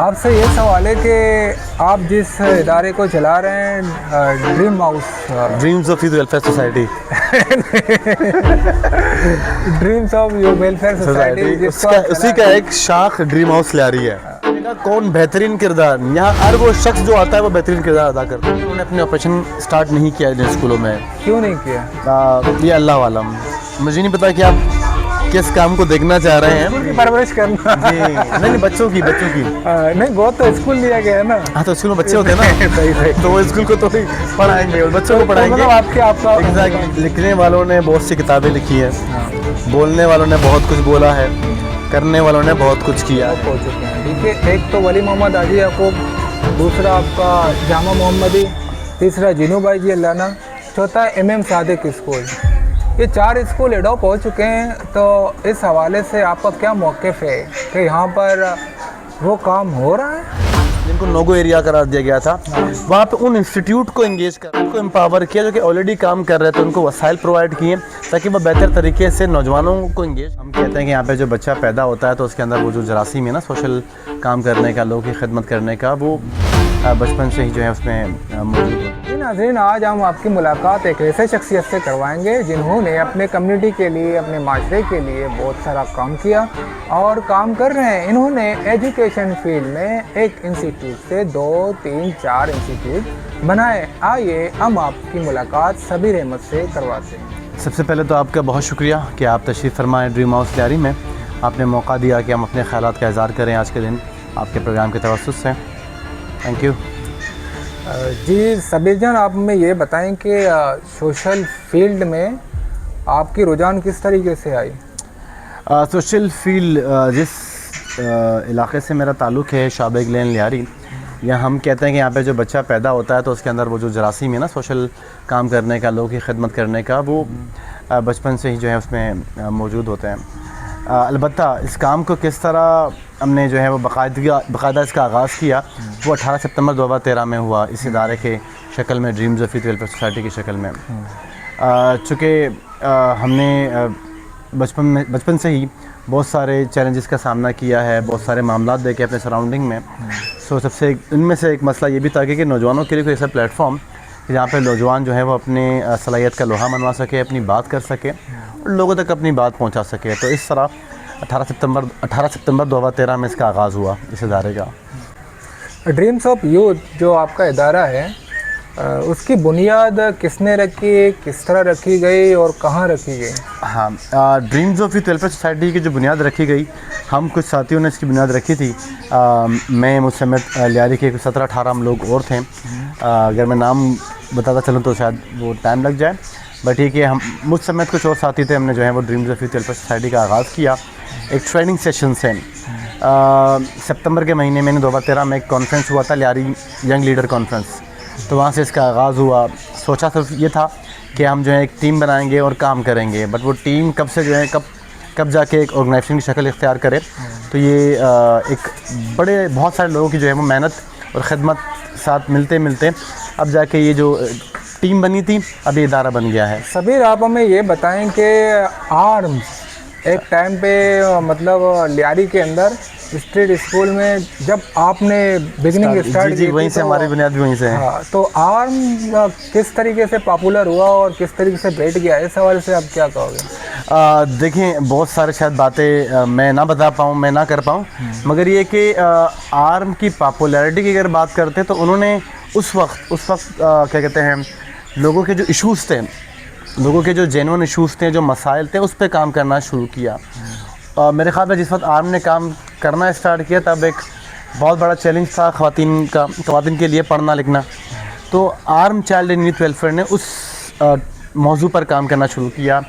आपसे ये सवाल है कि आप जिस इदारे को चला रहे हैं dream house dreams of youth welfare society dreams of you welfare society उसी का एक शाख ड्रीम हाउस ला रही है। कौन बेहतरीन किरदार, यहाँ हर वो शख्स जो आता है वो बेहतरीन किरदार अदा करता है। उन्होंने अपने ऑपरेशन स्टार्ट नहीं किया इन स्कूलों में। क्यों नहीं किया? ये अल्लाह वालम, मुझे नहीं पता कि आप किस काम को देखना चाह रहे हैं। उनकी परवरिश करना जी नहीं, बच्चों की नहीं, बहुत तो स्कूल लिया गया है ना। हाँ, तो स्कूल में बच्चे होते हैं ना सही सही। तो वो स्कूल को तो ही पढ़ाएंगे और बच्चों को पढ़ाएंगे। मतलब आपका एग्जैक्टली। लिखने वालों ने बहुत सी किताबें लिखी हैं, बोलने वालों ने बहुत कुछ बोला है, करने वालों ने बहुत कुछ किया हो चुके हैं। ठीक है, एक तो वली मोहम्मद हाजी याकूब, दूसरा आपका जामा मोहम्मदी, तीसरा जीनू भाई जी अल्लाना, चौथा MM सादिक स्कूल। ये 4 स्कूल एडॉप्ट हो चुके हैं। तो इस हवाले से आपका क्या मौक़िफ़ है कि यहाँ पर वो काम हो रहा है? जिनको नोगो एरिया करार दिया गया था, वहाँ पे उन इंस्टीट्यूट को एंगेज कर, उनको एम्पावर किया जो कि ऑलरेडी काम कर रहे थे, उनको वसाइल प्रोवाइड किए ताकि वो बेहतर तरीके से नौजवानों को एंगेज। हम कहते हैं कि यहाँ पे जो बच्चा पैदा होता है तो उसके अंदर वो जो जरासीम है ना, सोशल काम करने का, लोगों की खिदमत करने का, वो बचपन से ही जो है उसमें मौजूद है। नाज़रीन, आज हम आपकी मुलाकात एक ऐसे शख्सियत से करवाएंगे जिन्होंने अपने कम्युनिटी के लिए, अपने माशरे के लिए बहुत सारा काम किया और काम कर रहे हैं। इन्होंने एजुकेशन फील्ड में एक इंस्टीट्यूट से 2, 3, 4 इंस्टीट्यूट बनाए। आइए हम आपकी मुलाकात सबीर अहमद से करवाते हैं। सबसे पहले तो आपका बहुत शुक्रिया कि आप तशरीफ़ फरमाएँ ड्रीम हाउस लियारी में। आपने मौका दिया कि हम अपने ख़यालात का इज़हार करें आज के दिन आपके प्रोग्राम के तवस्सुस से। Thank you. जी सबीर जान, आप हमें ये बताएं कि सोशल फील्ड में आपकी रुझान किस तरीके से आई? सोशल फील्ड जिस इलाके से मेरा ताल्लुक़ है, शाबेग लेन लियारी, यहाँ हम कहते हैं कि यहाँ पे जो बच्चा पैदा होता है तो उसके अंदर वो जो जरासीम है ना, सोशल काम करने का, लोगों की खिदमत करने का, वो बचपन से ही जो है उसमें मौजूद होते हैं। अलबत्ता इस काम को किस तरह हमने जो है वो बाकायदा इसका आगाज़ किया, वो 18 सितंबर 2013 में हुआ, इस इदारे के शक्ल में, dreams of youth welfare society की शक्ल में। चूँकि हमने बचपन से ही बहुत सारे चैलेंजेस का सामना किया है, बहुत सारे मामला देखे अपने सराउंडिंग में। सो सबसे इनमें से एक मसला ये भी था कि नौजवानों के लिए कोई ऐसा प्लेटफॉर्म जहाँ पे नौजवान जो है वो अपने सलाहियत का लोहा मनवा सके, अपनी बात कर सके और लोगों तक अपनी बात पहुँचा सके। तो इस तरह 18 सितंबर 2013 में इसका आगाज़ हुआ इस इदारे का। ड्रीम्स ऑफ यूथ जो आपका इदारा है, उसकी बुनियाद किसने रखी, किस तरह रखी गई और कहाँ रखी गई? हाँ, dreams of youth welfare society की जो बुनियाद रखी गई, हम कुछ साथियों ने इसकी बुनियाद रखी थी। मैं मुझसे लियारी के 17-18 हम लोग और थे। अगर मैं नाम बताता चलूँ तो शायद वो टाइम लग जाए, बट ठीक है, हम मुझ समेत कुछ और साथी थे। हमने जो है वो dreams of youth welfare society का आगाज़ किया एक ट्रेनिंग सेशन से। सितंबर के महीने में 2013 में एक कॉन्फ्रेंस हुआ था, लियारी यंग लीडर कॉन्फ्रेंस। तो वहाँ से इसका आगाज़ हुआ। सोचा सिर्फ ये था कि हम जो है एक टीम बनाएंगे और काम करेंगे, बट वो टीम कब से जो है कब जाके एक ऑर्गेनाइजेशन की शक्ल इख्तियार करे। तो ये एक बहुत सारे लोगों की जो है वो मेहनत और ख़िदमत साथ मिलते अब जाके ये जो टीम बनी थी, अब ये इदारा बन गया है। सबीर, आप हमें ये बताएं कि आर्म्स एक टाइम पे मतलब लियारी के अंदर स्ट्रीट स्कूल में जब आपने बिगनिंग स्टार्ट की, वहीं से हमारी बुनियाद भी वहीं से है। हाँ, तो आर्म किस तरीके से पॉपुलर हुआ और किस तरीके से बैठ गया, इस सवाल से आप क्या कहोगे? देखें, बहुत सारे शायद बातें मैं ना बता पाऊँ, मैं ना कर पाऊँ, मगर ये कि आर्म की पॉपुलैरिटी की अगर बात करते तो उन्होंने उस वक्त क्या कहते हैं, लोगों के जो इश्यूज़ थे, लोगों के जो जेन्युइन इश्यूज़ थे, जो मसाइल थे, उस पर काम करना शुरू किया। मेरे ख्याल में जिस वक्त आर्म ने काम करना स्टार्ट किया तब एक बहुत बड़ा चैलेंज था ख़वातीन के लिए पढ़ना लिखना। तो arm child and youth welfare ने उस मौजू पर काम करना शुरू किया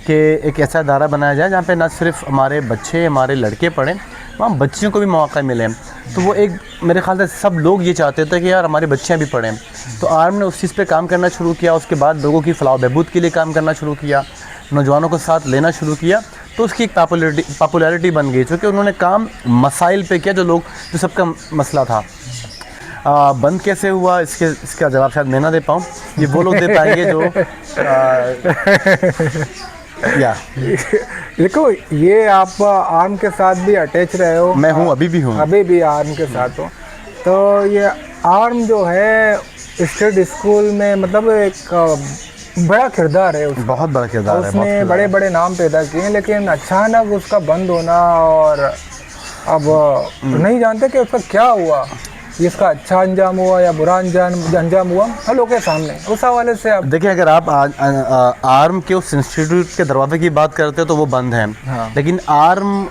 कि एक ऐसा इदारा बनाया जाए जहाँ पे न सिर्फ हमारे बच्चे, हमारे लड़के पढ़ें, वहाँ बच्चियों को भी मौका मिले। तो वो एक, मेरे ख्याल से सब लोग ये चाहते थे कि यार हमारी बच्चियाँ भी पढ़ें। तो आर्म ने उस चीज़ पे काम करना शुरू किया। उसके बाद लोगों की फलाह बहबूद के लिए काम करना शुरू किया, नौजवानों को साथ लेना शुरू किया। तो उसकी एक पॉपुलैरिटी बन गई, क्योंकि उन्होंने काम मसाइल पे किया जो सबका मसला था। बंद कैसे हुआ, इसका जवाब शायद मैं ना दे पाऊँ, ये वो लोग दे पाएंगे जो देखो ये आप आर्म के साथ भी अटैच रहे हो। मैं हूँ, अभी भी हूँ। अभी भी आर्म के साथ हो। तो ये आर्म जो है स्टेट स्कूल में मतलब एक बड़ा किरदार है उसका। बहुत बड़ा किरदार है। उसने बड़े बड़े नाम पैदा किए, लेकिन अचानक उसका बंद होना, और अब नहीं जानते कि उसका क्या हुआ, इसका अच्छा अंजाम हुआ या बुरा अंजाम हुआ हम लोगों के सामने। उस हवाले से आप देखिए, अगर आप आर्म के उस इंस्टीट्यूट के दरवाजे की बात करते हो तो वो बंद है। हाँ। लेकिन आर्म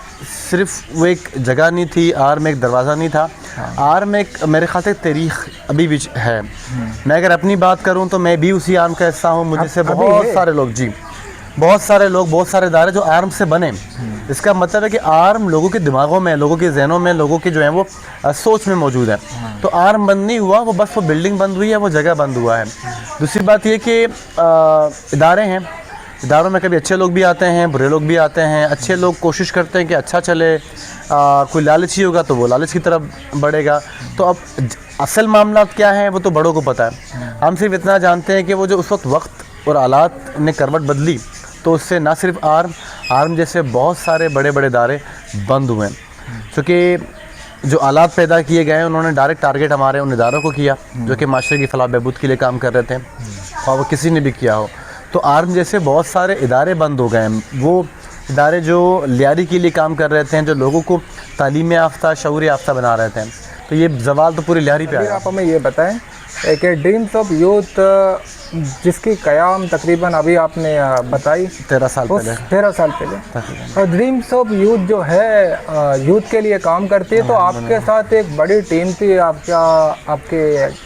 सिर्फ वो एक जगह नहीं थी, आर्म एक दरवाज़ा नहीं था। हाँ। आर्म एक मेरे ख्याल से तारीख अभी भी है। मैं अगर अपनी बात करूं तो मैं भी उसी आर्म का हिस्सा हूं। मुझे से बहुत सारे लोग, जी बहुत सारे लोग, बहुत सारे इदारे जो आर्म से बने। इसका मतलब है कि आर्म लोगों के दिमागों में, लोगों के जहनों में, लोगों के जो है वो सोच में मौजूद है। तो आर्म बंद नहीं हुआ, वो बस वो बिल्डिंग बंद हुई है, वो जगह बंद हुआ है। दूसरी बात ये कि इदारे हैं, इदारों में कभी अच्छे लोग भी आते हैं, बुरे लोग भी आते हैं। अच्छे लोग कोशिश करते हैं कि अच्छा चले, कोई लालची होगा तो वो लालच की तरफ बढ़ेगा। तो अब असल मामला क्या है वो तो बड़ों को पता है। हम सिर्फ इतना जानते हैं कि वो जो उस वक्त और हालात ने करवट बदली, तो उससे ना सिर्फ आर्म जैसे बहुत सारे बड़े बड़े इदारे बंद हुए। क्योंकि जो हालात पैदा किए गए हैं उन्होंने डायरेक्ट टारगेट हमारे उन इदारों को किया जो कि माशरे की फलाह बहबूद के लिए काम कर रहे थे, और वो किसी ने भी किया हो। तो आर्म जैसे बहुत सारे इदारे बंद हो गए हैं। वो इदारे जो लियारी के लिए काम कर रहे थे, जो लोगों को तालीम याफ्ता, शऊर याफ्ता बना रहे थे, तो ये जवाल तो पूरी लियारी पे आया। आप हमें ये बताएं कि ड्रीम्स ऑफ यूथ जिसकी क़याम तकरीबन अभी आपने बताई 13 साल पहले। 13 साल पहले। और ड्रीम्स ऑफ यूथ जो है यूथ के लिए काम करती है। तो आपके साथ एक बड़ी टीम थी, आपके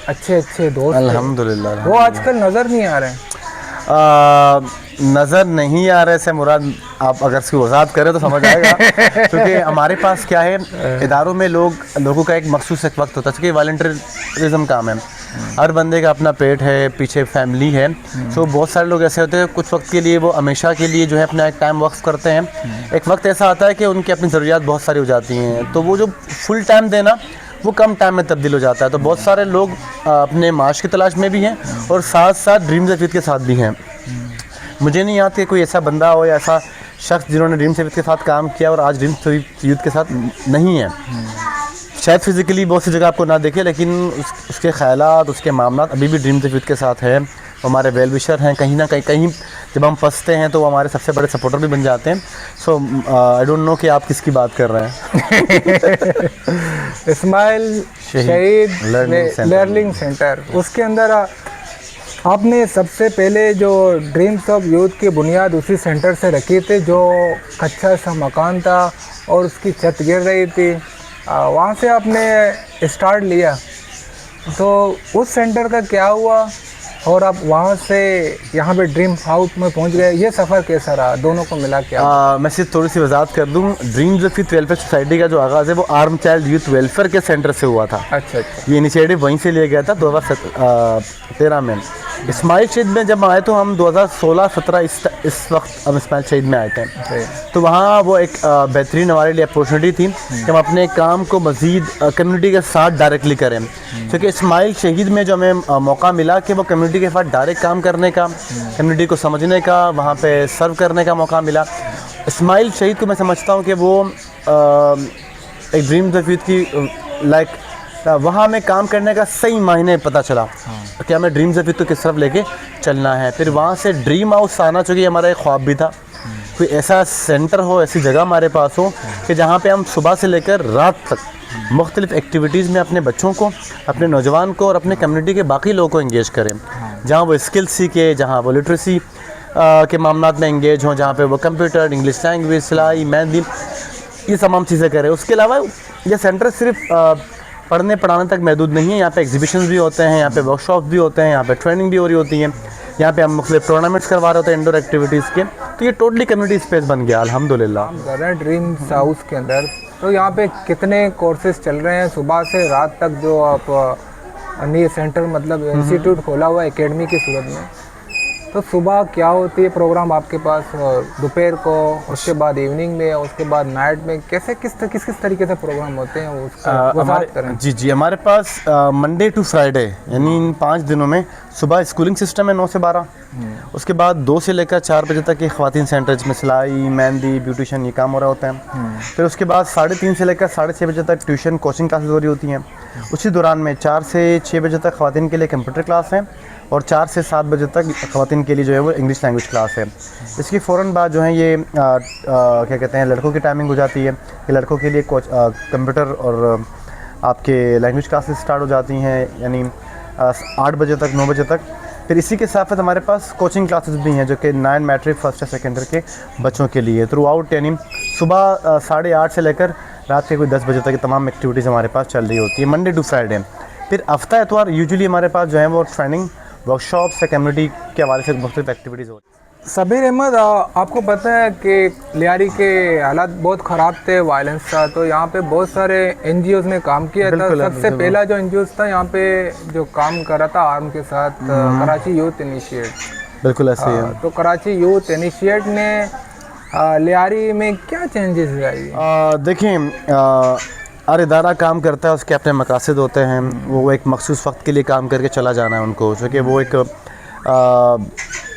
अच्छे अच्छे दोस्त, अल्हम्दुलिल्लाह। वो आजकल नज़र नहीं आ रहे हैं। नज़र नहीं आ रहे से मुराद आप अगर इसकी वजाहत करें तो समझ आएगा। क्योंकि हमारे पास क्या है, इदारों में लोगों का एक मखसूस एक वक्त होता है, क्योंकि वॉलंटियरिज्म काम है। हर बंदे का अपना पेट है, पीछे फैमिली है। सो बहुत सारे लोग ऐसे होते हैं कुछ वक्त के लिए वो हमेशा के लिए जो है अपना एक टाइम वक्फ करते हैं। एक वक्त ऐसा आता है कि उनकी अपनी ज़रूरियात बहुत सारी हो जाती हैं, तो वो जो फुल टाइम देना वो कम टाइम में तब्दील हो जाता है। तो बहुत सारे लोग अपने माश की तलाश में भी हैं और साथ साथ ड्रीम्स ऑफ यूथ के साथ भी हैं। मुझे नहीं याद कि कोई ऐसा बंदा हो या ऐसा शख्स जिन्होंने ड्रीम्स ऑफ यूथ के साथ काम किया और आज ड्रीम्स ऑफ यूथ के साथ नहीं है। शायद फिज़िकली बहुत सी जगह आपको ना देखे, लेकिन उसके ख़यालात, उसके मामला अभी भी ड्रीम्स ऑफ यूथ के साथ है। हमारे वेल विशर हैं, कहीं ना कहीं जब हम फंसते हैं तो वो हमारे सबसे बड़े सपोर्टर भी बन जाते हैं। सो आई डोंट नो कि आप किसकी बात कर रहे हैं। इस्माइल शहीद लर्निंग सेंटर, उसके अंदर आपने सबसे पहले जो ड्रीम्स ऑफ यूथ की बुनियाद उसी सेंटर से रखी थी, जो कच्चा सा मकान था और उसकी छत गिर रही थी, वहाँ से आपने स्टार्ट लिया। तो उस सेंटर का क्या हुआ और आप वहाँ से यहाँ पे ड्रीम हाउस में पहुँच गए, ये सफ़र कैसा रहा, दोनों को मिला क्या? मैं सिर्फ थोड़ी सी वजाहत कर दूँ। Dreams of youth welfare society का जो आगाज़ है वो आर्म चाइल्ड यूथ वेलफेयर के सेंटर से हुआ था। अच्छा। ये इनिशिएटिव वहीं से लिया गया था 2013 में। इस्माइल शहीद में जब आए तो हम 2016-17 इस वक्त हम इस्माइल शहीद में आए थे। तो वहाँ वो एक बेहतरीन हमारे लिए अपॉर्चुनिटी थी कि हम अपने काम को मज़ीद कम्युनिटी के साथ डायरेक्टली करें। क्योंकि इस्माइल शहीद में जो हमें मौका मिला कि वो कम्युनिटी के साथ डायरेक्ट काम करने का, कम्युनिटी को समझने का, वहाँ पे सर्व करने का मौका मिला। इस्माइल शहीद को मैं समझता हूँ कि वो एक ड्रीम्स ऑफ यूथ की लाइक वहाँ में काम करने का सही मायने पता चला कि हमें ड्रीम्स ऑफ यूथ को किस तरफ लेके चलना है। फिर वहाँ से ड्रीम हाउस आना, चूँकि हमारा एक ख्वाब भी था कोई ऐसा सेंटर हो, ऐसी जगह हमारे पास हो कि जहाँ पे हम सुबह से लेकर रात तक मुख्तलिफ़ एक्टिविटीज़ में अपने बच्चों को, अपने नौजवान को और अपने कम्युनिटी के बाकी लोगों को इंगेज करें। जहाँ वो स्किल सीखे, जहाँ वो लिटरेसी के मामलात में इंगेज हों, जहाँ पे वो कंप्यूटर, इंग्लिश लैंग्वेज, सिलाई, मेहंदी, ये तमाम चीज़ें करें। उसके अलावा ये सेंटर सिर्फ पढ़ने पढ़ाने तक महदूद नहीं है। यहाँ पे एग्जीबिशंस भी होते हैं, यहाँ पे वर्कशॉप्स भी होते हैं, यहाँ पे ट्रेनिंग भी हो रही होती है, यहाँ पे हम मुख्तलिफ टूर्नामेंट्स करवा रहे होते हैं इंडोर एक्टिविटीज़ के। तो ये टोटली कम्युनिटी स्पेस बन गया अल्हम्दुलिल्लाह। ड्रीम्स हाउस के अंदर तो यहाँ पे कितने कोर्सेज चल रहे हैं सुबह से रात तक, जो आप ये सेंटर मतलब इंस्टीट्यूट खोला हुआ है एकेडमी की सूरत में? तो सुबह क्या होती है प्रोग्राम आपके पास, दोपहर को, उसके बाद इवनिंग में, उसके बाद नाइट में, कैसे किस किस तरीके से प्रोग्राम होते हैं उसका वजाहत करें। जी हमारे पास मंडे टू फ्राइडे यानी इन 5 दिनों में सुबह स्कूलिंग सिस्टम है 9 से 12, उसके बाद 2 से लेकर 4 बजे तक ये ख़वातीन सेंटर जिसमें सिलाई, मेहंदी, ब्यूटिशन ये काम हो रहा होता है। फिर उसके बाद 3:30 से लेकर 6:30 बजे तक ट्यूशन कोचिंग क्लासेस हो रही होती हैं। उसी दौरान में 4 से 6 बजे तक ख़वातीन के लिए कंप्यूटर क्लास है और 4 से 7 बजे तक ख़वातीन के लिए जो है वो इंग्लिश लैंग्वेज क्लास है। इसकी फ़ौरन बाद जो है ये क्या कहते हैं लड़कों की टाइमिंग हो जाती है कि लड़कों के लिए कंप्यूटर और आपके लैंग्वेज क्लासेस स्टार्ट हो जाती हैं यानी 8 बजे तक 9 बजे तक। फिर इसी के साथ साथ हमारे पास कोचिंग क्लासेस भी हैं जो कि 9 मैट्रिक फर्स्ट या सेकेंडरी के बच्चों के लिए थ्रू आउट यानी सुबह 8:30 से लेकर रात के कोई 10 बजे तक तमाम एक्टिविटीज़ हमारे पास चल रही होती है मंडे टू फ्राइडे। फिर हफ्ता एतवार यूजुअली हमारे पास जो है वो ट्रेनिंग वर्कशॉप्स या कम्युनिटी के हवाले से मुख्तलिफ एक्टिविटीज़ होती हैं। सबीर अहमद, आपको पता है कि लियारी के हालात बहुत ख़राब थे, वायलेंस था, तो यहाँ पे बहुत सारे NGOs ने काम किया था। सबसे पहला जो NGOs था यहाँ पे जो काम कर रहा था आर्म के साथ, कराची यूथ इनिशिएट। बिल्कुल ऐसे ही है। तो कराची यूथ इनिशिएट ने लियारी में क्या चेंजेस आई? देखें हर इदारा काम करता है, उसके अपने मकासद होते हैं, वो एक मखसूस वक्त के लिए काम करके चला जाना है उनको, क्योंकि वो एक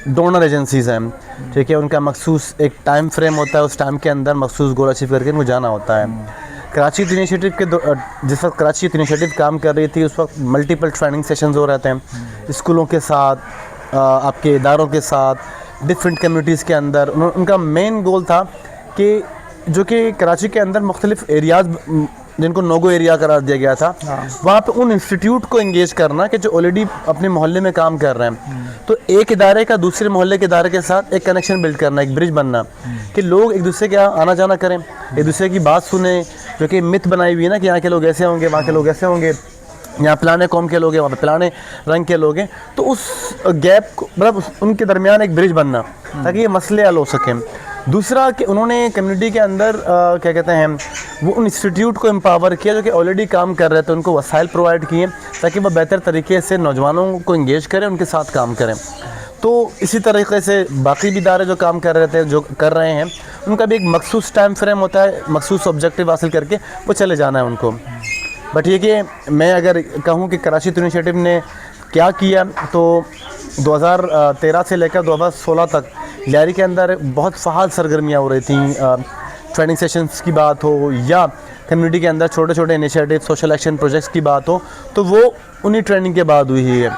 डोनर एजेंसीज़ हैं, ठीक है, उनका मखसूस एक टाइम फ्रेम होता है, उस टाइम के अंदर मखसूस गोल अचीव करके उनको जाना होता है। कराची यूथ इनिशिएटिव के जिस वक्त कराची यूथ इनिशिएटिव काम कर रही थी उस वक्त मल्टीपल ट्रेनिंग सेशंस हो रहे थे स्कूलों के साथ, आपके इदारों के साथ, डिफरेंट कम्युनिटीज़ के अंदर। उनका मेन गोल था कि जो कि कराची के अंदर मुख्तलिफ एरियाज़ जिनको नोगो एरिया करार दिया गया था, वहाँ पे उन इंस्टीट्यूट को इंगेज करना कि जो ऑलरेडी अपने मोहल्ले में काम कर रहे हैं, तो एक इदारे का दूसरे मोहल्ले के इदारे के साथ एक कनेक्शन बिल्ड करना, एक ब्रिज बनना कि लोग एक दूसरे के यहाँ आना जाना करें, एक दूसरे की बात सुने, जो कि मिथ बनाई हुई है ना कि यहाँ के लोग ऐसे होंगे, वहाँ के लोग ऐसे होंगे, यहाँ फलाने कौम के लोग हैं, वहाँ पे फलाने रंग के लोग हैं, तो उस गैप को मतलब उनके दरमियान एक ब्रिज बनना ताकि ये मसले हल हो सकें। दूसरा कि उन्होंने कम्युनिटी के अंदर क्या कहते हैं वो उन इंस्टीट्यूट को एम्पावर किया जो कि ऑलरेडी काम कर रहे थे, उनको वसाइल प्रोवाइड किए ताकि वह बेहतर तरीके से नौजवानों को इंगेज करें, उनके साथ काम करें। तो इसी तरीके से बाकी भी इदारे जो काम कर रहे थे, जो कर रहे हैं, उनका भी एक मखसूस टाइम फ्रेम होता है, मखसूस ऑब्जेक्टिव हासिल करके वो चले जाना है उनको। बट ये कि मैं अगर कहूँ कि कराची यूथ इनिशिएटिव ने क्या किया, तो 2013 से लेकर 2016 तक लियारी के अंदर बहुत फ़ाल सरगर्मियाँ हो रही थी। ट्रेनिंग सेशंस की बात हो या कम्युनिटी के अंदर छोटे छोटे इनिशिएटिव, सोशल एक्शन प्रोजेक्ट्स की बात हो, तो वो उन्हीं ट्रेनिंग के बाद हुई है।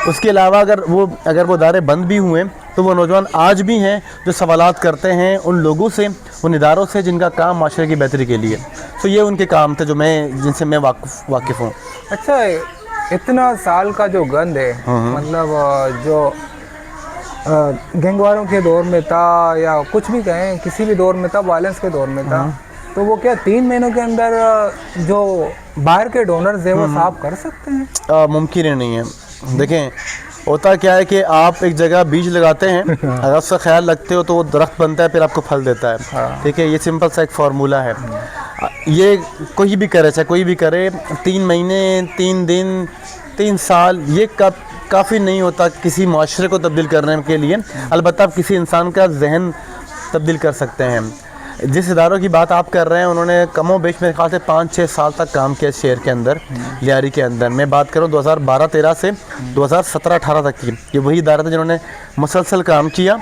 उसके अलावा अगर वो इदारे बंद भी हुए तो वो नौजवान आज भी हैं जो सवालात करते हैं उन लोगों से, उन इदारों से जिनका काम माशरे की बेहतरी के लिए। तो ये उनके काम थे जिनसे मैं वाकिफ़ हूँ। अच्छा, इतना साल का जो गंद है, मतलब जो गैंगवारों के दौर में था या कुछ भी कहें, किसी भी दौर में था, वायलेंस के दौर में था, तो वो क्या 3 महीनों के अंदर जो बाहर के डोनर्स हैं वो साफ कर सकते हैं? मुमकिन ही नहीं है। देखें, होता क्या है कि आप एक जगह बीज लगाते हैं, अगर उसका ख्याल रखते हो तो वो दरख्त बनता है, फिर आपको फल देता है। ठीक है, ये सिंपल सा एक फार्मूला है। ये कोई भी करे, चाहे कोई भी करे, 3 महीने, 3 दिन, 3 साल ये काफ़ी नहीं होता किसी माशरे को तब्दील करने के लिए। अलबत्ता आप किसी इंसान का जहन तब्दील कर सकते हैं। जिस इदारों की बात आप कर रहे हैं उन्होंने कमो बेश मेरे ख्याल से 5-6 साल तक काम किया शहर के अंदर, लियारी के अंदर। मैं बात करूं 2012-13 से 2017-18 तक की, ये वही इदारे थे जिन्होंने मुसलसल काम किया,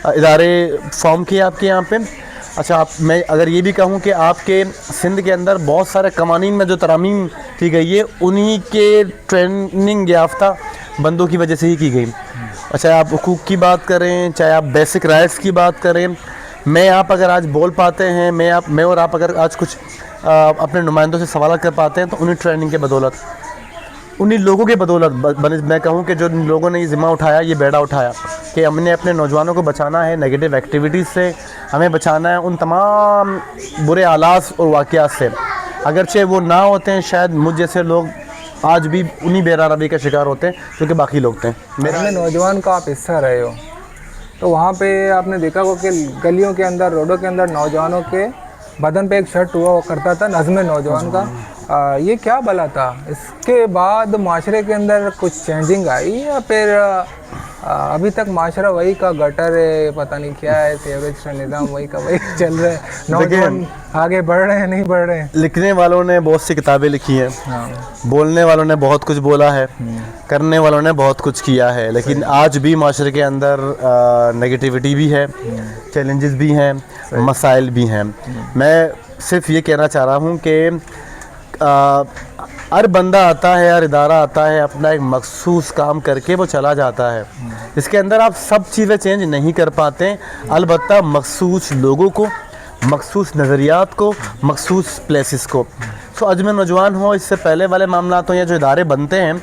इदारे फॉर्म किए आपके यहाँ पे। अच्छा, मैं अगर ये भी कहूँ कि आपके सिंध के अंदर बहुत सारे कवानीन में जो तरामीम की गई है उन्हीं के ट्रेनिंग याफ्ता बंदों की वजह से ही की गई। अच्छा, आप हुकूक की बात करें, चाहे आप बेसिक राइट्स की बात करें, मैं आप अगर आज बोल पाते हैं, मैं और आप अगर आज कुछ अपने नुमाइंदों से सवाल कर पाते हैं तो उन्हीं ट्रेनिंग के बदौलत, उन्हीं लोगों के बदौलत मैं कहूँ कि जो लोगों ने ये ज़िम्मा उठाया, ये बेड़ा उठाया कि हमने अपने नौजवानों को बचाना है नेगेटिव एक्टिविटीज़ से, हमें बचाना है उन तमाम बुरे हालात और वाक़यात से। अगरचे वो ना होते हैं, शायद मुझ जैसे लोग आज भी उन्हीं बेरारवी का शिकार होते हैं जो कि बाकी लोग थे। मेरे नौजवान का आप हिस्सा रहे हो, तो वहाँ पे आपने देखा हो कि गलियों के अंदर, रोडों के अंदर नौजवानों के बदन पे एक शर्ट हुआ करता था नज़्म नौजवान का। ये क्या भला था? इसके बाद माशरे के अंदर कुछ चेंजिंग आई या फिर अभी तक माशरा वही का गटर है, पता नहीं क्या है, सीवरेज का निज़ाम वही का वही चल रहा है। नौजवान आगे बढ़ रहे हैं, नहीं बढ़ रहे हैं। लिखने वालों ने बहुत सी किताबें लिखी हैं, हाँ। बोलने वालों ने बहुत कुछ बोला है, करने वालों ने बहुत कुछ किया है, लेकिन आज भी माशरे के अंदर नेगेटिविटी भी है, चैलेंजेस भी हैं, मसाइल भी हैं। मैं सिर्फ ये कहना चाह रहा हूँ कि हर बंदा आता है, हर इदारा आता है, अपना एक मखसूस काम करके वो चला जाता है। इसके अंदर आप सब चीज़ें चेंज नहीं कर पाते, अलबत्ता मखसूस लोगों को, मखसूस नज़रियात को, मखसूस प्लेसेस को। सो आज मैं नौजवान हो, इससे पहले वाले मामला हो या जो इदारे बनते हैं,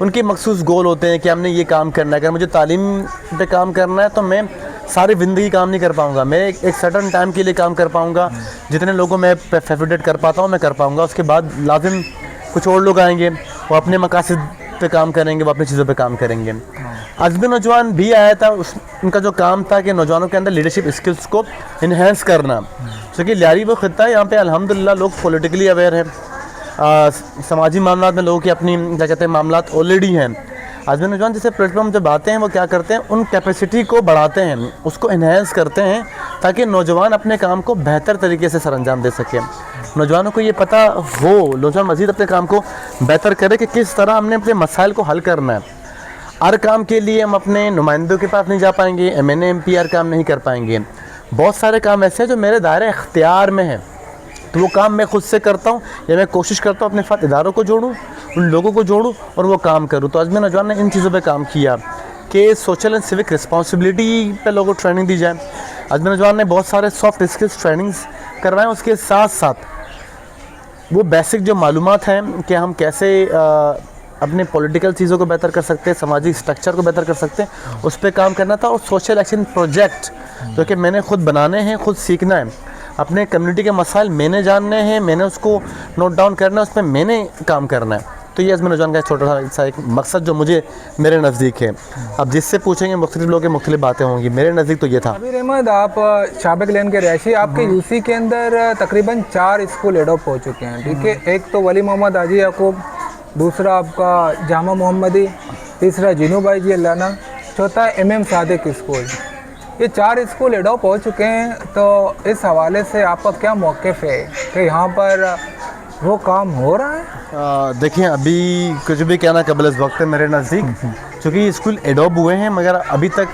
उनके मखसूस गोल होते हैं कि हमने ये काम करना है। अगर मुझे तालीम पे काम करना है तो मैं सारी ज़िंदगी काम नहीं कर पाऊँगा, मैं एक सर्टन टाइम के लिए काम कर पाऊँगा। जितने लोगों मैं फैसिलिटेट कर पाता हूँ मैं कर पाऊँगा, उसके बाद लाजिम कुछ और लोग आएंगे, वो अपने मकासद पे काम करेंगे, वो अपनी चीज़ों पे काम करेंगे। अज़्म नौजवान भी आया था, उनका जो काम था कि नौजवानों के अंदर लीडरशिप स्किल्स को इन्हेंस करना। क्योंकि लियारी वो ख़ित्ता है, यहाँ पे अल्हम्दुलिल्लाह लोग पॉलिटिकली अवेयर हैं, समाजी मामलात में लोगों की अपनी क्या कहते हैं मामलात ऑलरेडी हैं। अज़्म नौजवान जैसे प्लेटफॉर्म जब आते हैं वो क्या करते हैं, उन कैपेसिटी को बढ़ाते हैं, उसको इन्हेंस करते हैं ताकि नौजवान अपने काम को बेहतर तरीके से सरअंजाम दे सकें। नौजवानों को ये पता हो, नौजवान मज़ीद अपने काम को बेहतर करे कि किस तरह हमने अपने मसाइल को हल करना है। हर काम के लिए हम अपने नुमाइंदों के पास नहीं जा पाएंगे, MNA MP हर काम नहीं कर पाएंगे। बहुत सारे काम ऐसे हैं जो मेरे दायरे इख्तियार में हैं, तो वो काम मैं खुद से करता हूँ या मैं कोशिश करता हूँ अपने साथ इदारों को जोड़ूँ, उन लोगों को जोड़ूँ और वो काम करूँ। तो अज़्म नौजवान ने इन चीज़ों पे काम किया कि सोशल एंड सिविक रिस्पॉन्सिबिलिटी पे लोगों को ट्रेनिंग दी जाए। अज़्म नौजवान ने बहुत सारे सॉफ्ट स्किल्स ट्रेनिंग्स करवाएं, उसके साथ साथ वो बेसिक जो मालूमात हैं कि हम कैसे अपने पॉलिटिकल चीज़ों को बेहतर कर सकते हैं, सामाजिक स्ट्रक्चर को बेहतर कर सकते हैं, उस पर काम करना था। और सोशल एक्शन प्रोजेक्ट जो कि मैंने खुद बनाने हैं, खुद सीखना है, अपने कम्युनिटी के मसाइल मैंने जानने हैं, मैंने उसको नोट डाउन करना है, उस पर मैंने काम करना है। तो ये अज़्म नौजवान का छोटा सा एक मकसद जो मुझे मेरे नज़दीक है। अब जिससे पूछेंगे मुख्तलिफ लोगों की मुख्तलिफ बातें होंगी, मेरे नज़दीक तो ये था। अभी रहमत, आप शाबिक लेन के रहायशी, आपके यूसी के अंदर तकरीबन 4 स्कूल एडॉप्ट हो चुके हैं, ठीक है। एक तो वली मोहम्मद हाजी याकूब, दूसरा आपका जामा मोहम्मदी, तीसरा जिनू भाई जी अल्लाना, चौथा MM सादिक स्कूल। ये 4 स्कूल एडॉप्ट हो चुके हैं, तो इस हवाले से आपका क्या मौक़िफ़ है कि यहाँ पर वो काम हो रहा है? देखिए, अभी कुछ भी कहना कबल इस वक्त है मेरे नज़दीक, क्योंकि स्कूल एडॉप्ट हुए हैं मगर अभी तक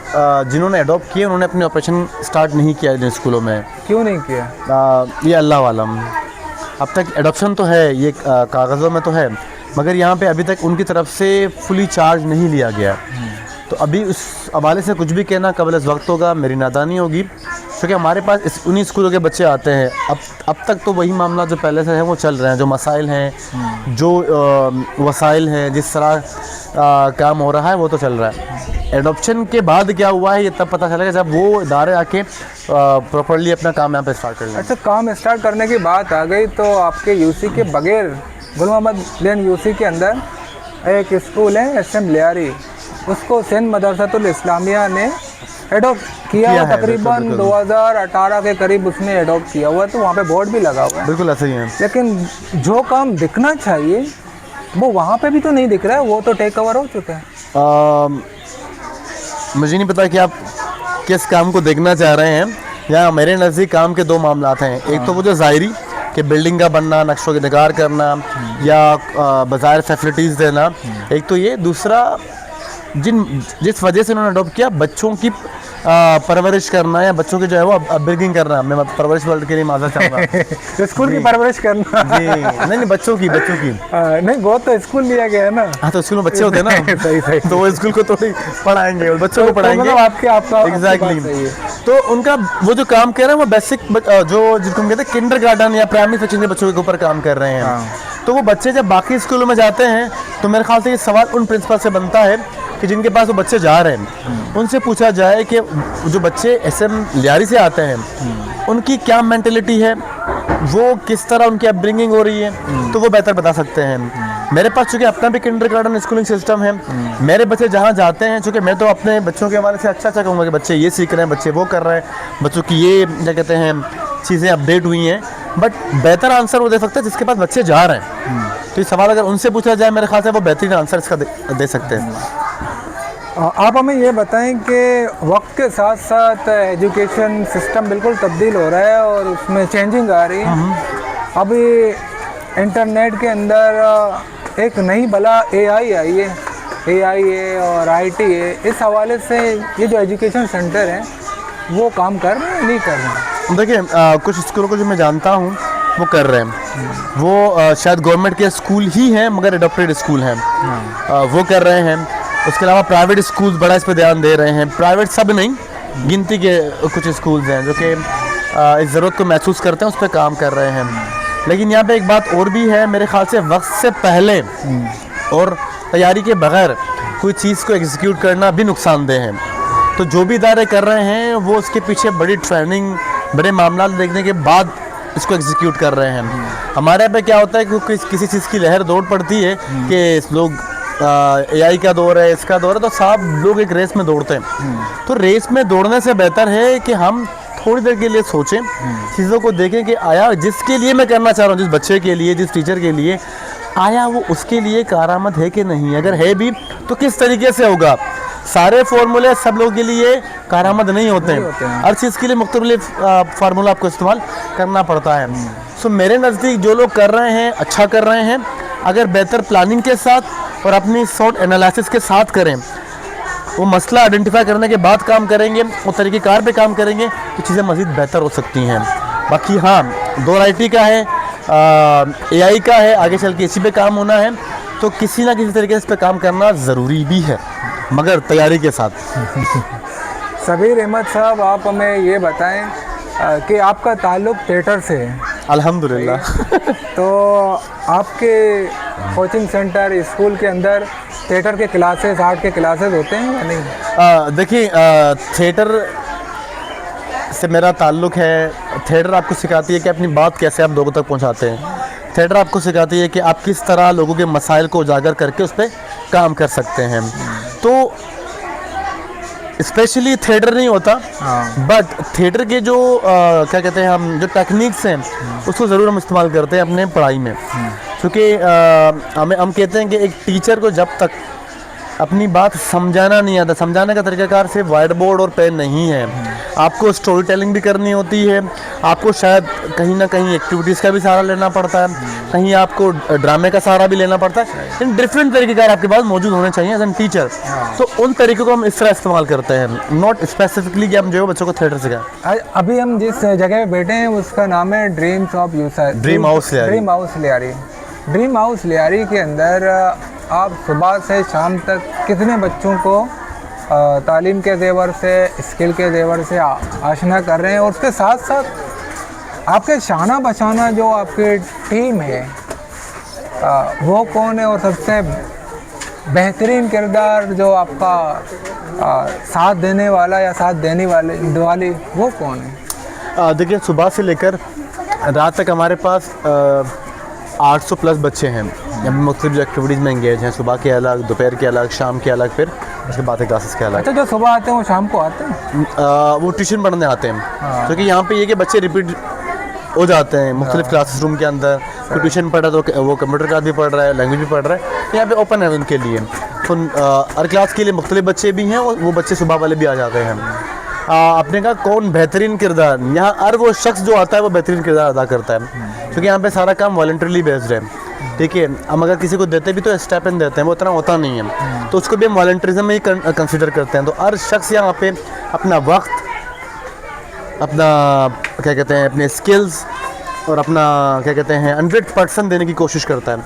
जिन्होंने एडॉप्ट किए उन्होंने अपने ऑपरेशन स्टार्ट नहीं किया इन स्कूलों में। क्यों नहीं किया? ये अल्लाह वालम। अब तक एडॉप्शन तो है, ये कागज़ों में तो है, मगर यहाँ पे अभी तक उनकी तरफ से फुली चार्ज नहीं लिया गया। तो अभी उस हवाले से कुछ भी कहना कबल इस वक्त होगा, मेरी नादानी होगी, क्योंकि हमारे पास उन्हीं स्कूलों के बच्चे आते हैं। अब तक तो वही मामला जो पहले से है वो चल रहे हैं, जो मसाइल हैं, जो वसाइल हैं, जिस तरह काम हो रहा है वो तो चल रहा है। एडॉप्शन के बाद क्या हुआ है ये तब पता चलेगा जब वो इदारे आके प्रॉपर्ली अपना काम यहाँ पे स्टार्ट कर लें। अच्छा, काम स्टार्ट करने की बात आ गई तो आपके यूसी के बगैर गुल मोहम्मद लेन यूसी के अंदर एक स्कूल है SM लियारी, उसको सिंध मदरसतुल इस्लामिया ने एडॉप्ट किया हुआ, तकरीबन 2018 के करीब उसने एडॉप्ट किया हुआ, तो वहाँ पे बोर्ड भी लगा हुआ है। बिल्कुल ऐसे ही है, लेकिन जो काम दिखना चाहिए वो वहाँ पे भी तो नहीं दिख रहा है, वो तो टेक ओवर हो चुका है। मुझे नहीं पता कि आप किस काम को देखना चाह रहे हैं। यहाँ मेरे नज़दीक काम के 2 मामलात हैं। एक तो वो जो ज़ाहिरी कि बिल्डिंग का बनना, नक्शों की निगार करना या बाज़ार फैसिलिटीज़ देना, एक तो ये। दूसरा जिस वजह से उन्होंने अडॉप्ट किया, बच्चों की परवरिश करना या बच्चों की जो है वो अपब्रिंगिंग करना। मैं परवरिश वर्ल्ड के लिए माज़ा चाहूँगा। स्कूल की परवरिश करना जी, नहीं बच्चों की नहीं, वो तो स्कूल लिया गया है ना। हाँ, तो स्कूल में बच्चे होते हैं ना सही तो वो स्कूल को थोड़ी पढ़ाएंगे और बच्चों को पढ़ाएंगे। आपका एग्जैक्टली। तो उनका वो जो काम कर रहे हैं वो बेसिक जो जिनको हम कहते हैं किंडरगार्टन या प्राइमरी सेक्शन के बच्चों के ऊपर काम कर रहे हैं। तो वो बच्चे जब बाकी स्कूलों में जाते हैं तो मेरे ख्याल से ये सवाल उन प्रिंसिपल से बनता है कि जिनके पास वो बच्चे जा रहे हैं, उनसे पूछा जाए कि जो बच्चे SM लियारी से आते हैं उनकी क्या मेंटेलिटी है, वो किस तरह उनकी अपब्रिंगिंग हो रही है, तो वो बेहतर बता सकते हैं। मेरे पास चूँकि अपना भी किंडरगार्टन स्कूलिंग सिस्टम है, मेरे बच्चे जहाँ जाते हैं, चूँकि मैं तो अपने बच्चों के हवाले से अच्छा कहूँगा कि बच्चे ये सीख रहे हैं, बच्चे वो कर रहे हैं, बच्चों की ये क्या कहते हैं चीज़ें अपडेट हुई हैं, बट बेहतर आंसर वो दे सकते हैं जिसके पास बच्चे जा रहे हैं। तो ये सवाल अगर उनसे पूछा जाए मेरे ख्याल से वो बेहतरीन आंसर इसका दे सकते हैं। आप हमें ये बताएं कि वक्त के साथ साथ एजुकेशन सिस्टम बिल्कुल तब्दील हो रहा है और उसमें चेंजिंग आ रही है। अभी इंटरनेट के अंदर एक नई बला एआई आई है, एआई है और आईटी है। इस हवाले से ये जो एजुकेशन सेंटर हैं वो काम कर रहे हैं नहीं कर रहे हैं? देखिए कुछ स्कूलों को जो मैं जानता हूँ वो कर रहे हैं, वो शायद गवर्नमेंट के स्कूल ही हैं मगर एडॉप्टेड स्कूल हैं, वो कर रहे हैं। उसके अलावा प्राइवेट स्कूल बड़ा इस पर ध्यान दे रहे हैं। प्राइवेट सब नहीं, गिनती के कुछ स्कूल्स हैं जो कि इस ज़रूरत को महसूस करते हैं, उस पर काम कर रहे हैं। लेकिन यहाँ पे एक बात और भी है, मेरे ख्याल से वक्त से पहले और तैयारी के बगैर कोई चीज़ को एग्जीक्यूट करना भी नुकसानदेह है। तो जो भी इदारे कर रहे हैं वो उसके पीछे बड़ी ट्रेनिंग, बड़े मामला देखने के बाद इसको एग्जीक्यूट कर रहे हैं। हमारे यहाँ पे क्या होता है कि किसी चीज़ की लहर दौड़ पड़ती है कि लोग एआई का दौर है, इसका दौर है, तो सब लोग एक रेस में दौड़ते हैं। तो रेस में दौड़ने से बेहतर है कि हम थोड़ी देर के लिए सोचें, चीज़ों को देखें कि आया जिसके लिए मैं करना चाह रहा हूँ, जिस बच्चे के लिए, जिस टीचर के लिए, आया वो उसके लिए कारआमद है कि नहीं। अगर है भी तो किस तरीके से होगा। सारे फार्मूले सब लोगों के लिए कारआमद नहीं होते हैं। हर चीज़ के लिए मुख्तलिफ फार्मूला आपको इस्तेमाल करना पड़ता है। सो मेरे नज़दीक जो लोग कर रहे हैं अच्छा कर रहे हैं। अगर बेहतर प्लानिंग के साथ और अपनी शॉर्ट एनालिसिस के साथ करें, वो मसला आइडेंटिफाई करने के बाद काम करेंगे, वो तरीक़ेकार पे काम करेंगे, तो चीज़ें मज़ीद बेहतर हो सकती हैं। बाकी हाँ, दौर आईटी का है, एआई का है, आगे चल के इसी पे काम होना है, तो किसी ना किसी तरीके से इस पे काम करना ज़रूरी भी है, मगर तैयारी के साथ। सबीर अहमद साहब, आप हमें ये बताएं कि आपका ताल्लुक़ थिएटर से है। अल्हम्दुलिल्लाह। तो आपके कोचिंग सेंटर, स्कूल के अंदर थिएटर के क्लासेस, आर्ट के क्लासेस होते हैं या नहीं? देखिए थिएटर से मेरा ताल्लुक़ है। थिएटर आपको सिखाती है कि अपनी बात कैसे आप लोगों तक पहुंचाते हैं। थिएटर आपको सिखाती है कि आप किस तरह लोगों के मसाइल को उजागर करके उस पर काम कर सकते हैं। तो स्पेशली थिएटर नहीं होता, बट थिएटर के जो क्या कहते हैं हम, जो टेक्निक्स हैं उसको ज़रूर हम इस्तेमाल करते हैं अपने पढ़ाई में। क्योंकि हम कहते हैं कि एक टीचर को जब तक अपनी बात समझाना नहीं आता, समझाने का तरीक़ाकार सिर्फ वाइट बोर्ड और पेन नहीं है, आपको स्टोरी टेलिंग भी करनी होती है, आपको शायद कहीं ना कहीं एक्टिविटीज़ का भी सहारा लेना पड़ता है, कहीं आपको ड्रामे का सहारा भी लेना पड़ता है। इन डिफरेंट तरीक़ेकार आपके पास मौजूद होने चाहिए एज एन टीचर। तो उन तरीक़ों को हम इस तरह इस्तेमाल करते हैं, नॉट स्पेसिफिकली कि हम जो बच्चों को थिएटर सिखाएं। अभी हम जिस जगह पे बैठे हैं उसका नाम है dreams of Yusuf, dream house Lyari. Dream house Lyari के अंदर आप सुबह से शाम तक कितने बच्चों को तालीम के ज़ेवर से, स्किल के ज़ेवर से आशना कर रहे हैं? और उसके साथ साथ आपके शाना बशाना जो आपकी टीम है वो कौन है, और सबसे बेहतरीन किरदार जो आपका साथ देने वाला या साथ देने वाली वो कौन है? देखिए सुबह से लेकर रात तक हमारे पास 800 प्लस बच्चे हैं। मुख्तलिफ एक्टिविटीज़ में एंगेज हैं, सुबह के अलग, दोपहर के अलग, शाम के अलग, फिर उसके बाद क्लासेस के अलग। अच्छा, जो सुबह आते हैं वो शाम को आते हैं? वो ट्यूशन पढ़ने आते हैं। क्योंकि यहाँ पे ये कि बच्चे रिपीट हो जाते हैं मुख्तलिफ क्लासेस रूम के अंदर। कोई ट्यूशन पढ़ रहा है तो वो कंप्यूटर क्लास भी पढ़ रहा है, लैंग्वेज भी पढ़ रहा है, तो यहाँ पे ओपन है उनके लिए। तो हर क्लास के लिए मुख्तलिफ बच्चे भी हैं और वो बच्चे सुबह वाले भी आ जाते हैं। आपने कहा कौन बेहतरीन किरदार, यहाँ हर वो शख्स जो आता है वो बेहतरीन किरदार अदा करता है, क्योंकि यहाँ पे सारा काम वॉलंटरीली बेस्ड है। ठीक है, हम अगर किसी को देते भी तो स्टाइपेंड देते हैं, वो उतना होता नहीं है, तो उसको भी हम वॉलंटरिज्म में ही कंसिडर करते हैं। तो हर शख्स यहाँ पे अपना वक्त, अपना क्या कहते हैं, अपने स्किल्स और अपना क्या कहते हैं 100% देने की कोशिश करता है।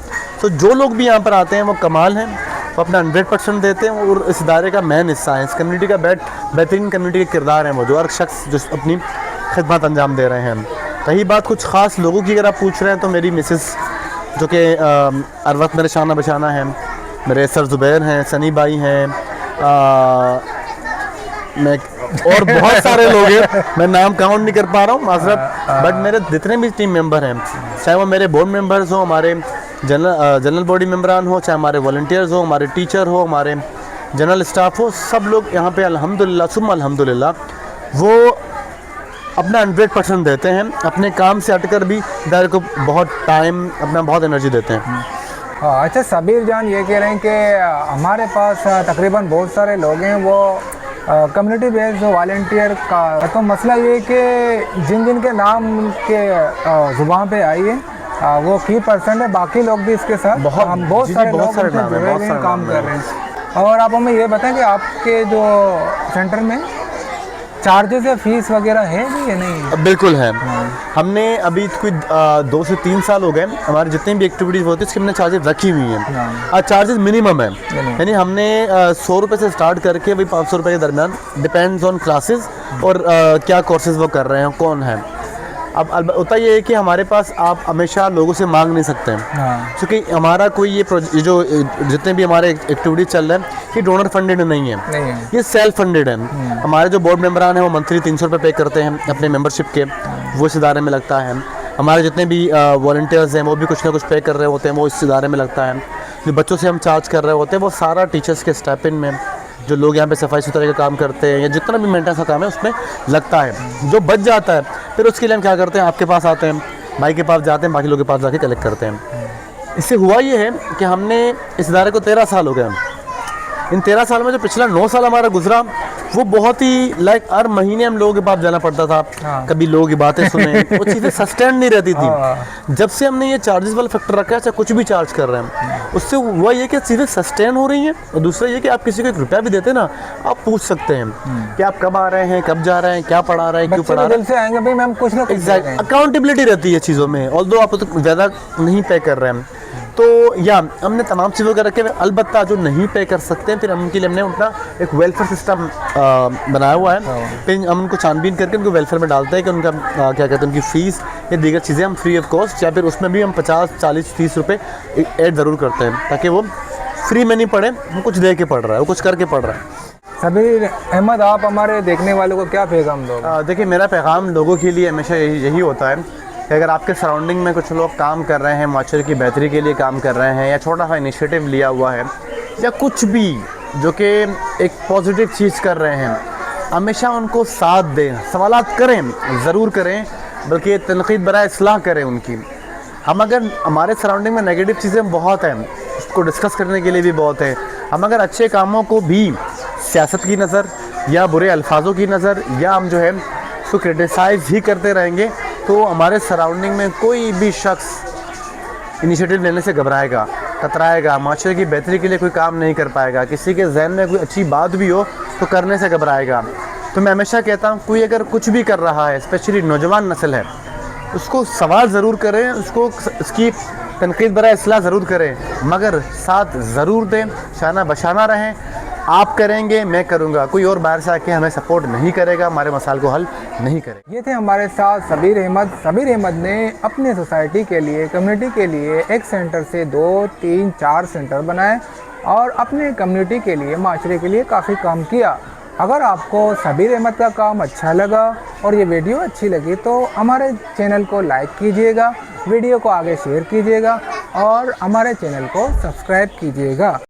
तो जो लोग भी यहाँ पर आते हैं वो कमाल हैं, वो अपना 100% देते हैं और इस इदारे का मेन हिस्सा है, इस कम्युनिटी का बेहतरीन कम्युनिटी के किरदार हैं वो, जो हर शख्स जो अपनी खिदमत अंजाम दे रहे हैं। रही बात कुछ ख़ास लोगों की अगर आप पूछ रहे हैं तो मेरी मिसेस जो कि हर वक्त मेरे शाना बशाना है, मेरे सर ज़ुबैर हैं, सनी भाई हैं, मैं और बहुत सारे लोग हैं, मैं नाम काउंट नहीं कर पा रहा हूँ माज़रत, बट मेरे जितने भी टीम मेंबर हैं, चाहे वो मेरे बोर्ड मेंबर्स हो, हमारे जनरल बॉडी मेंबरान हो, चाहे हमारे वॉलंटियर्स हो, हमारे टीचर हो, हमारे जनरल स्टाफ हो, सब लोग यहाँ पे अल्हम्दुलिल्लाह सुम्मा अल्हम्दुलिल्लाह वो अपना 100% देते हैं। अपने काम से हटकर भी इदारे को बहुत टाइम, अपना बहुत एनर्जी देते हैं। हाँ, अच्छा सबीर जान ये कह रहे हैं कि हमारे पास तकरीबन बहुत सारे लोग हैं वो कम्युनिटी बेस्ड वॉलेंटियर का, तो मसला ये है कि जिन जिन के नाम के ज़ुबान पे आई है वो की परसेंट है, बाकी लोग भी इसके साथ हम बहुत सारे लोग सारे नाम है, जुड़े हुए हैं, काम कर रहे हैं। और आप हमें ये बताएं कि आपके जो सेंटर में चार्जेस या फीस वगैरह है भी या नहीं है? बिल्कुल है। हमने अभी कोई 2 से 3 साल हो गए, हमारी जितनी भी एक्टिविटीज़ होती है उसकी हमने चार्जेस रखी हुई हैं। चार्जेस मिनिमम है, यानी हमने 100 रुपये से स्टार्ट करके वही 500 रुपये के दरमियान, डिपेंड्स ऑन क्लासेस और क्या कोर्सेज वो कर रहे हैं, कौन है। अब होता ये है कि हमारे पास आप हमेशा लोगों से मांग नहीं सकते हैं, क्योंकि हमारा कोई ये जो जितने भी हमारे एक्टिविटीज चल रहे हैं ये डोनर फंडेड नहीं है, ये सेल्फ फंडेड है। हमारे जो बोर्ड मेंबरान हैं वो मंथली 300 रुपये पे करते हैं अपने मेंबरशिप के, वो इस इदारे में लगता है। हमारे जितने भी वॉलंटियर्स हैं वो भी कुछ ना कुछ पे कर रहे होते हैं, वो इस इदारे में लगता है। जो बच्चों से हम चार्ज कर रहे होते हैं वो सारा टीचर्स के स्टाइपेंड में, जो लोग यहाँ पे सफाई सुथराई का काम करते हैं या जितना भी मेंटेनेंस का काम है उसमें लगता है। जो बच जाता है फिर उसके लिए हम क्या करते हैं, आपके पास आते हैं, भाई के पास जाते हैं, बाकी लोगों के पास जाके कलेक्ट करते हैं। इससे हुआ ये है कि हमने इस इदारे को 13 साल हो गए। इन 13 साल में जो पिछला 9 साल हमारा गुजरा वो बहुत ही लाइक हर महीने हम लोगों के पास जाना पड़ता था, कभी लोगों की बातें सुने, वो चीज़ें सस्टेन नहीं रहती थी। जब से हमने ये चार्जेस वाला फैक्टर रखा है, चाहे कुछ भी चार्ज कर रहे हैं, उससे हुआ ये कि चीज़ें सस्टेन हो रही हैं। और दूसरा ये कि आप किसी को 1 रुपया भी देते हैं ना, आप पूछ सकते हैं कि आप कब आ रहे हैं, कब जा रहे हैं, क्या पढ़ा रहे हैं, क्यों पढ़ा रहे हैं। से आएंगे भाई मैम कुछ ना कुछ एग्जैक्ट अकाउंटेबिलिटी रहती है चीज़ों में, ऑल्दो आप तो ज़्यादा नहीं पे कर रहे हैं। तो या हमने तमाम चीज़ों का रखे हुए, अलबत्ता जो नहीं पे कर सकते हैं फिर उनके लिए हमने अपना एक वेलफेयर सिस्टम बनाया हुआ है। फिर हम उनको छानबीन करके उनको वेलफेयर में डालते हैं कि उनका क्या कहते हैं, उनकी फ़ीस या दीगर चीज़ें हम फ्री ऑफ कॉस्ट, या फिर उसमें भी हम 50, 40, 30 रुपये ऐड ज़रूर करते हैं, ताकि वो फ्री में नहीं पढ़े, वो कुछ दे के पढ़ रहा है, वो कुछ करके पढ़ रहा है। सबीर अहमद, आप हमारे देखने वालों को क्या पैगाम दोगे? देखिए, मेरा पैगाम लोगों के लिए हमेशा यही होता है कि अगर आपके सराउंडिंग में कुछ लोग काम कर रहे हैं, माशरे की बेहतरी के लिए काम कर रहे हैं, या छोटा सा इनिशिएटिव लिया हुआ है, या कुछ भी जो कि एक पॉजिटिव चीज़ कर रहे हैं, हमेशा उनको साथ दें, सवालात करें, ज़रूर करें, बल्कि तनकीद बराए इस्लाह करें उनकी। हम अगर हमारे सराउंडिंग में नेगेटिव चीज़ें बहुत हैं, उसको डिस्कस करने के लिए भी बहुत है। हम अगर अच्छे कामों को भी सियासत की नज़र या बुरे अल्फाजों की नज़र, या हम जो है उसको क्रिटिसाइज़ ही करते रहेंगे, तो हमारे सराउंडिंग में कोई भी शख्स इनिशिएटिव लेने से घबराएगा, कतराएगा, माशरे की बेहतरी के लिए कोई काम नहीं कर पाएगा। किसी के जहन में कोई अच्छी बात भी हो तो करने से घबराएगा। तो मैं हमेशा कहता हूँ, कोई अगर कुछ भी कर रहा है, स्पेशली नौजवान नस्ल है, उसको सवाल ज़रूर करें, उसको इसकी तनकीद बराए इस्लाह ज़रूर करें, मगर साथ ज़रूर दें, शाना बशाना रहें। आप करेंगे, मैं करूंगा, कोई और बाहर से आके हमें सपोर्ट नहीं करेगा, हमारे मसाइल को हल नहीं करेगा। ये थे हमारे साथ सबीर अहमद। सबीर अहमद ने अपने सोसाइटी के लिए, कम्युनिटी के लिए एक सेंटर से 2, 3, 4 सेंटर बनाए और अपने कम्युनिटी के लिए, माशरे के लिए काफ़ी काम किया। अगर आपको सबीर अहमद का काम अच्छा लगा और ये वीडियो अच्छी लगी तो हमारे चैनल को लाइक कीजिएगा, वीडियो को आगे शेयर कीजिएगा और हमारे चैनल को सब्सक्राइब कीजिएगा।